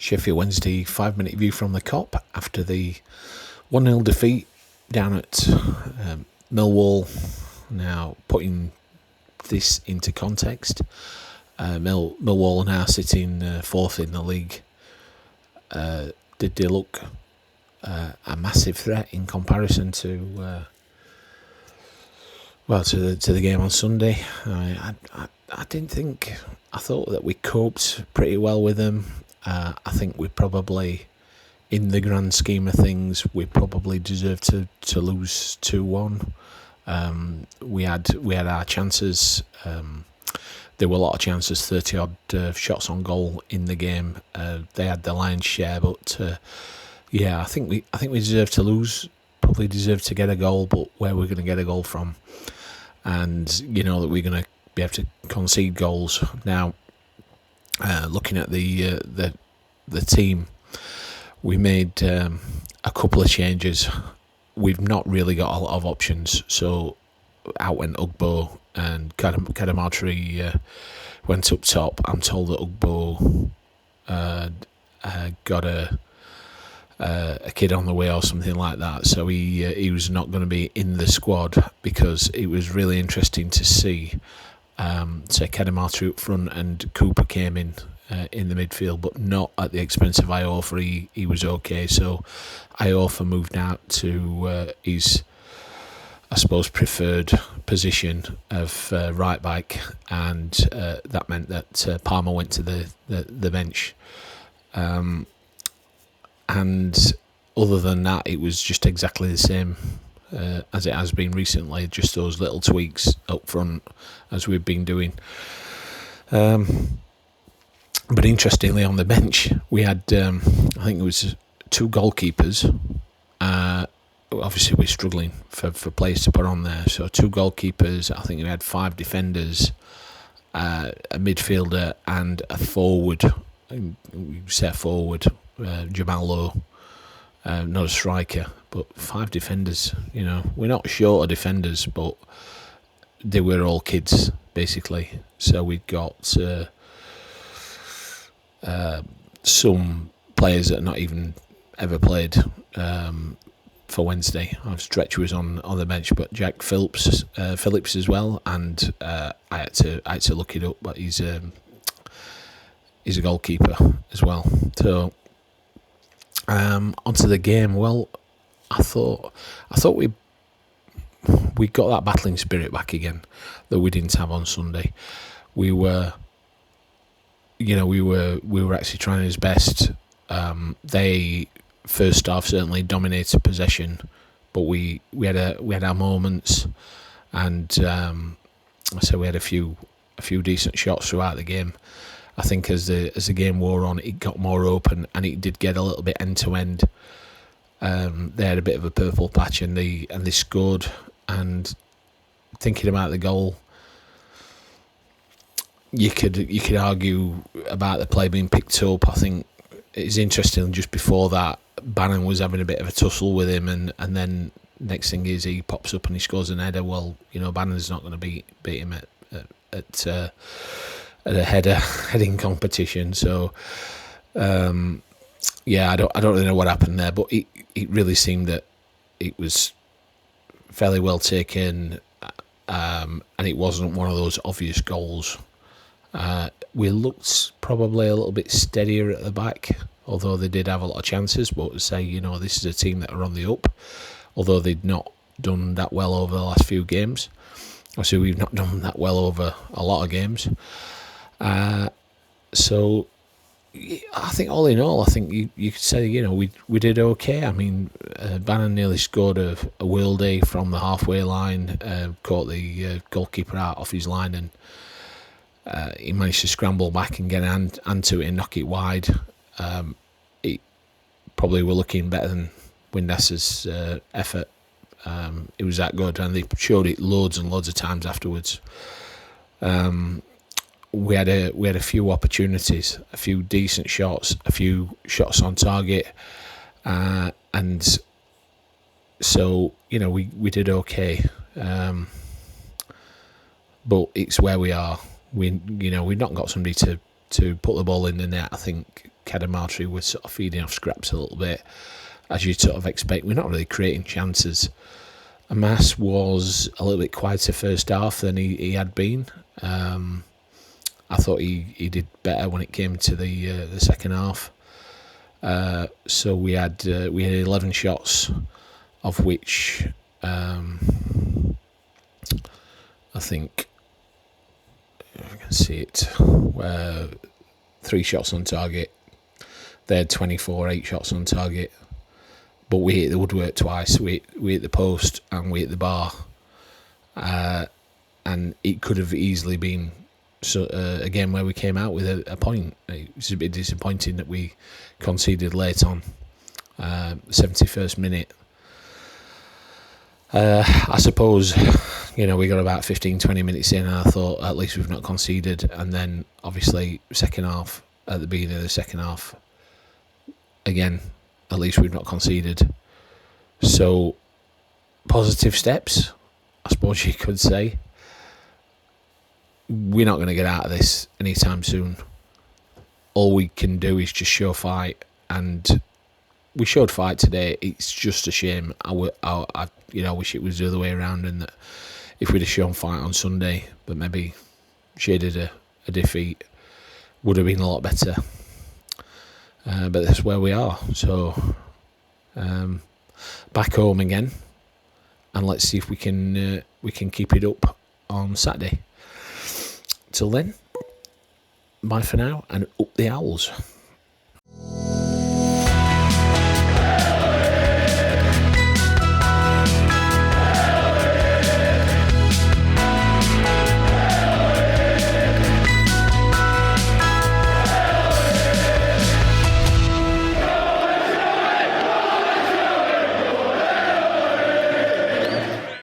Sheffield Wednesday 5-minute view from the Kop after the 1-0 defeat down at Millwall. Now, putting this into context, Millwall are now sitting fourth in the league. Did they look a massive threat in comparison to the game on Sunday? I didn't think. I thought that we coped pretty well with them. I think we probably, in the grand scheme of things, we probably deserved to lose 2-1. We had our chances. There were a lot of chances, 30 odd shots on goal in the game. They had the lion's share, but I think we deserved to lose. Probably deserved to get a goal, but where we're going to get a goal from, and that we're going to be able to concede goals. Now, looking at the team, we made a couple of changes. We've not really got a lot of options, so out went Ugbo and Kadamatri went up top. I'm told that Ugbo got a kid on the way or something like that, so he was not going to be in the squad, because it was really interesting to see Kadamatri up front and Cooper came in the midfield, but not at the expense of Iorfa. He was okay, so Iorfa moved out to his, I suppose, preferred position of right back, and that meant that Palmer went to the bench. And other than that, it was just exactly the same as it has been recently, just those little tweaks up front as we've been doing. But interestingly, on the bench, we had, I think it was 2 goalkeepers. Obviously, we're struggling for players to put on there. So 2 goalkeepers, I think we had 5 defenders, a midfielder and a forward. We set forward, Jamal Lowe, not a striker, but 5 defenders. We're not short of defenders, but they were all kids, basically. So we've got some players that are not even ever played for Wednesday. Stretch was on the bench, but Jack Phillips as well, and I had to look it up, but he's a goalkeeper as well. So onto the game. Well, I thought we got that battling spirit back again that we didn't have on Sunday. We were actually trying his best. They first half certainly dominated possession, but we had our moments, and so we had a few decent shots throughout the game. I think as the game wore on, it got more open and it did get a little bit end to end. They had a bit of a purple patch and they scored. And thinking about the goal, you could argue about the play being picked up. I think it's interesting. Just before that, Bannon was having a bit of a tussle with him, and then next thing is he pops up and he scores an header. Well, Bannon's not going to beat him at a heading competition. So I don't really know what happened there, but it really seemed that it was fairly well taken, and it wasn't one of those obvious goals. We looked probably a little bit steadier at the back, although they did have a lot of chances. But to say, this is a team that are on the up, although they'd not done that well over the last few games. Obviously, we've not done that well over a lot of games. So I think all in all, I think you could say, we did okay. I mean, Bannon nearly scored a worldie from the halfway line, caught the goalkeeper out off his line, and he managed to scramble back and get an hand to it and knock it wide. It probably were looking better than Windas's effort. It was that good, and they showed it loads and loads of times afterwards. We had a few opportunities, a few decent shots, a few shots on target, and so we did okay. But it's where we are. We've not got somebody to put the ball in the net. I think Cadamarteri were sort of feeding off scraps a little bit, as you'd sort of expect. We're not really creating chances. Amas was a little bit quieter first half than he had been. I thought he did better when it came to the second half. So we had 11 shots, of which I think, if I can see it, 3 shots on target. They had 24, 8 shots on target. But we hit the woodwork twice. We hit the post and we hit the bar. And it could have easily been again where we came out with a point. It was a bit disappointing that we conceded late on, 71st minute. I suppose, we got about 15-20 minutes in and I thought at least we've not conceded. And then obviously second half, at the beginning of the second half, again, at least we've not conceded. So positive steps, I suppose you could say. We're not going to get out of this anytime soon. All we can do is just show fight, and we showed fight today. It's just a shame. I wish it was the other way around, and that if we'd have shown fight on Sunday, but maybe shaded a defeat, would have been a lot better. But that's where we are. So back home again, and let's see if we can keep it up on Saturday. Till then, bye for now, and up the Owls.